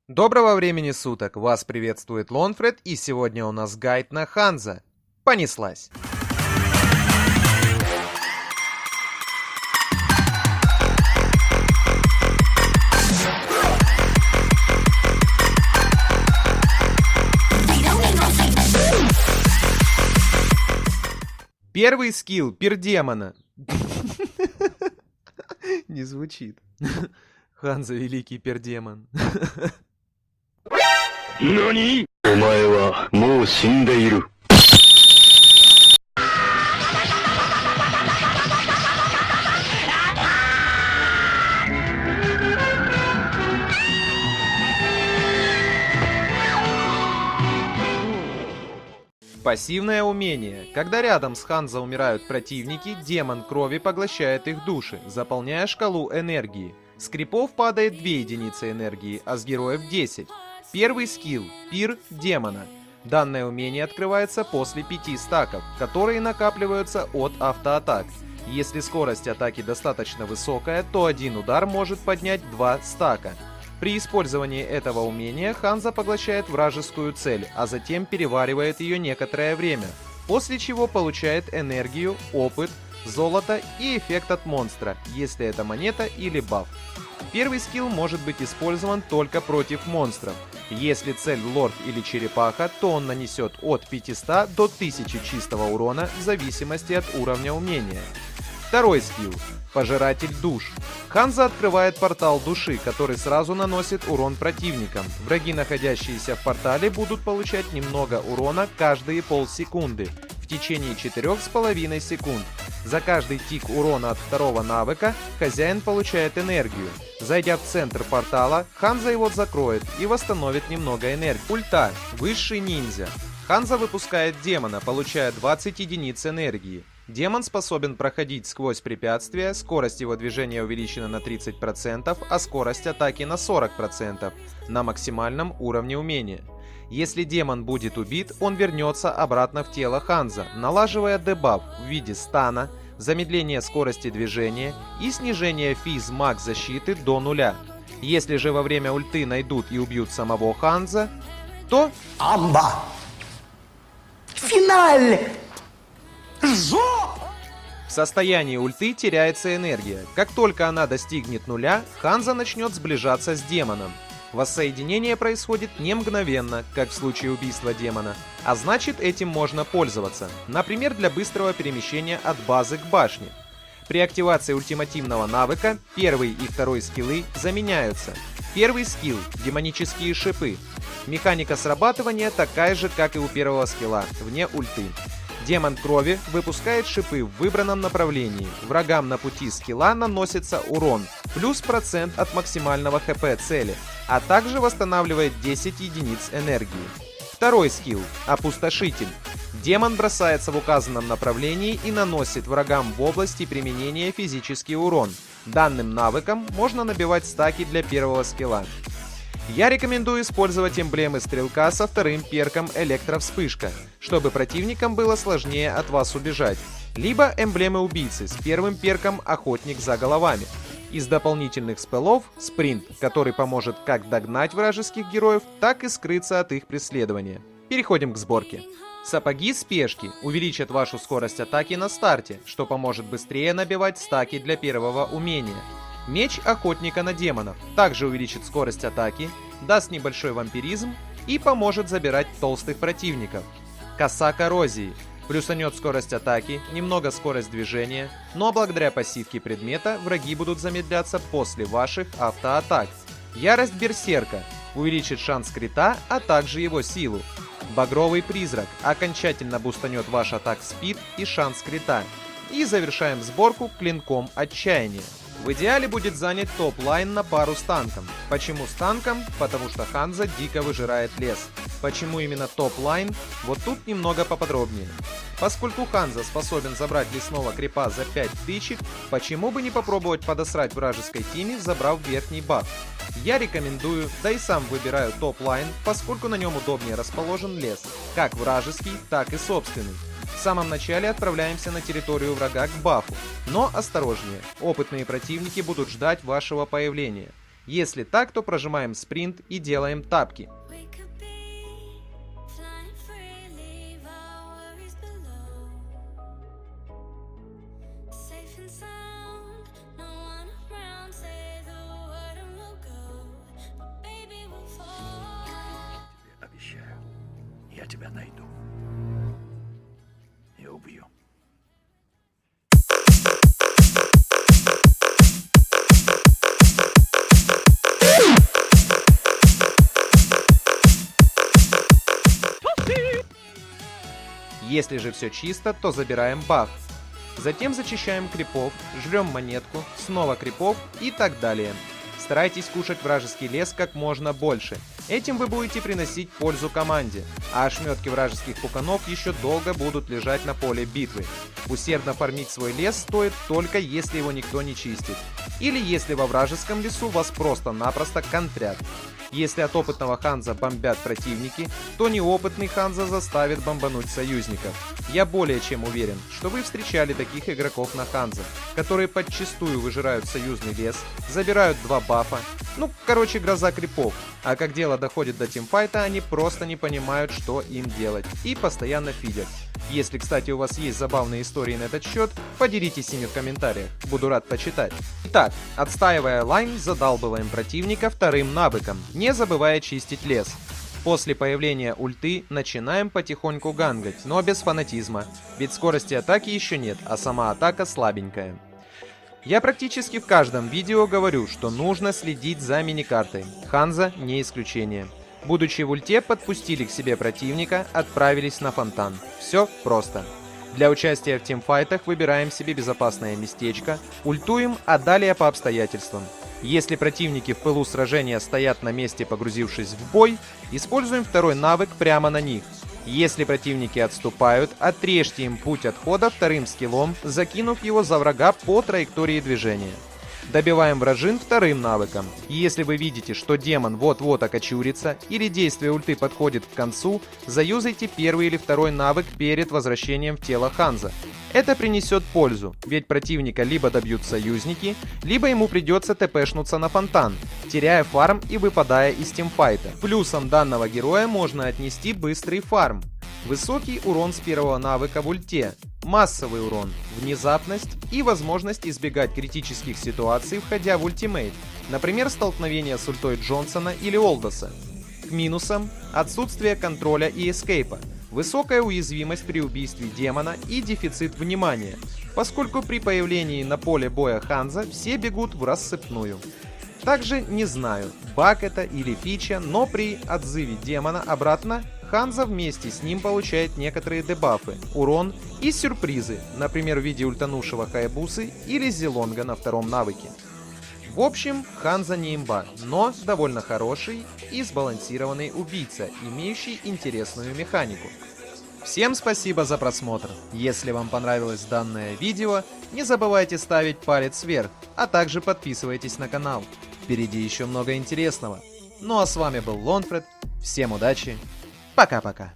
Доброго времени суток! Вас приветствует Лонфред, и сегодня у нас гайд на Ханза. Понеслась! Первый скилл пир-демона. Не звучит. Ханза великий пир-демон. 何お前はもう死んでいる。Пассивное умение. Когда рядом с Ханза умирают противники, демон крови поглощает их души, заполняя шкалу энергии. С крипов падает 2 единицы энергии, а с героев 10. Первый скилл – пир демона. Данное умение открывается после 5 стаков, которые накапливаются от автоатак. Если скорость атаки достаточно высокая, то один удар может поднять 2 стака. При использовании этого умения Ханза поглощает вражескую цель, а затем переваривает ее некоторое время, после чего получает энергию, опыт, золото и эффект от монстра, если это монета или баф. Первый скилл может быть использован только против монстров. Если цель лорд или черепаха, то он нанесет от 500 до 1000 чистого урона в зависимости от уровня умения. Второй скилл – пожиратель душ. Ханза открывает портал души, который сразу наносит урон противникам. Враги, находящиеся в портале, будут получать немного урона каждые полсекунды в течение 4,5 секунд. За каждый тик урона от второго навыка хозяин получает энергию. Зайдя в центр портала, Ханза его закроет и восстановит немного энергии. Ульта – высший ниндзя. Ханза выпускает демона, получая 20 единиц энергии. Демон способен проходить сквозь препятствия, скорость его движения увеличена на 30%, а скорость атаки на 40% на максимальном уровне умения. Если демон будет убит, он вернется обратно в тело Ханза, налаживая дебаф в виде стана, замедления скорости движения и снижения физ-маг защиты до 0. Если же во время ульты найдут и убьют самого Ханза, то... Амба! Финале! В состоянии ульты теряется энергия. Как только она достигнет 0, Ханза начнет сближаться с демоном. Воссоединение происходит не мгновенно, как в случае убийства демона, а значит, этим можно пользоваться, например, для быстрого перемещения от базы к башне. При активации ультимативного навыка первый и второй скиллы заменяются. Первый скилл – демонические шипы. Механика срабатывания такая же, как и у первого скилла, вне ульты. Демон крови выпускает шипы в выбранном направлении. Врагам на пути скилла наносится урон, плюс процент от максимального хп цели, а также восстанавливает 10 единиц энергии. Второй скилл – опустошитель. Демон бросается в указанном направлении и наносит врагам в области применения физический урон. Данным навыком можно набивать стаки для первого скилла. Я рекомендую использовать эмблемы стрелка со вторым перком электровспышка, чтобы противникам было сложнее от вас убежать, либо эмблемы убийцы с первым перком охотник за головами. Из дополнительных спеллов спринт, который поможет как догнать вражеских героев, так и скрыться от их преследования. Переходим к сборке. Сапоги спешки увеличат вашу скорость атаки на старте, что поможет быстрее набивать стаки для первого умения. Меч охотника на демонов также увеличит скорость атаки, даст небольшой вампиризм и поможет забирать толстых противников. Коса коррозии плюсанет скорость атаки, немного скорость движения, но благодаря пассивке предмета враги будут замедляться после ваших автоатак. Ярость берсерка увеличит шанс крита, а также его силу. Багровый призрак окончательно бустанет ваш атак спид и шанс крита. И завершаем сборку клинком отчаяния. В идеале будет занять топ-лайн на пару с танком. Почему с танком? Потому что Ханза дико выжирает лес. Почему именно топ-лайн? Вот тут немного поподробнее. Поскольку Ханза способен забрать лесного крипа за 5 тычек, почему бы не попробовать подосрать вражеской тиме, забрав верхний баф? Я рекомендую, да и сам выбираю топ-лайн, поскольку на нем удобнее расположен лес, как вражеский, так и собственный. В самом начале отправляемся на территорию врага к бафу, но осторожнее, опытные противники будут ждать вашего появления. Если так, то прожимаем спринт и делаем тапки. Обещаю, я тебя найду и убью. Если же все чисто, то забираем баф. Затем зачищаем крипов, жрем монетку, снова крипов и так далее. Старайтесь кушать вражеский лес как можно больше. Этим вы будете приносить пользу команде, а ошметки вражеских пуканов еще долго будут лежать на поле битвы. Усердно фармить свой лес стоит только если его никто не чистит. Или если во вражеском лесу вас просто-напросто контрят. Если от опытного Ханза бомбят противники, то неопытный Ханза заставит бомбануть союзников. Я более чем уверен, что вы встречали таких игроков на Ханзе, которые подчистую выжирают союзный лес, забирают 2 бафа, ну, короче, гроза крипов, а как дело доходит до тимфайта, они просто не понимают, что им делать, и постоянно фидят. Если, кстати, у вас есть забавные истории на этот счет, поделитесь ими в комментариях, буду рад почитать. Итак, отстаивая лайн, задалбываем противника вторым навыком, не забывая чистить лес. После появления ульты начинаем потихоньку гангать, но без фанатизма, ведь скорости атаки еще нет, а сама атака слабенькая. Я практически в каждом видео говорю, что нужно следить за миникартой, Ханза не исключение. Будучи в ульте, подпустили к себе противника, отправились на фонтан. Все просто. Для участия в тимфайтах выбираем себе безопасное местечко, ультуем, а далее по обстоятельствам. Если противники в пылу сражения стоят на месте, погрузившись в бой, используем второй навык прямо на них. Если противники отступают, отрежьте им путь отхода вторым скиллом, закинув его за врага по траектории движения. Добиваем вражин вторым навыком. Если вы видите, что демон вот-вот окочурится или действие ульты подходит к концу, заюзайте первый или второй навык перед возвращением в тело Ханза. Это принесет пользу, ведь противника либо добьют союзники, либо ему придется тпшнуться на фонтан, теряя фарм и выпадая из тимфайта. Плюсом данного героя можно отнести быстрый фарм, высокий урон с первого навыка в ульте, массовый урон, внезапность и возможность избегать критических ситуаций, входя в ультимейт, например, столкновение с ультой Джонсона или Олдоса. К минусам – отсутствие контроля и эскейпа, высокая уязвимость при убийстве демона и дефицит внимания, поскольку при появлении на поле боя Ханза все бегут в рассыпную. Также не знаю, баг это или фича, но при отзыве демона обратно Ханза вместе с ним получает некоторые дебафы, урон и сюрпризы, например, в виде ультанувшего Хаябусы или Зелонга на втором навыке. В общем, Ханза не имба, но довольно хороший и сбалансированный убийца, имеющий интересную механику. Всем спасибо за просмотр. Если вам понравилось данное видео, не забывайте ставить палец вверх, а также подписывайтесь на канал. Впереди еще много интересного. Ну а с вами был Лонфред. Всем удачи. Пока-пока.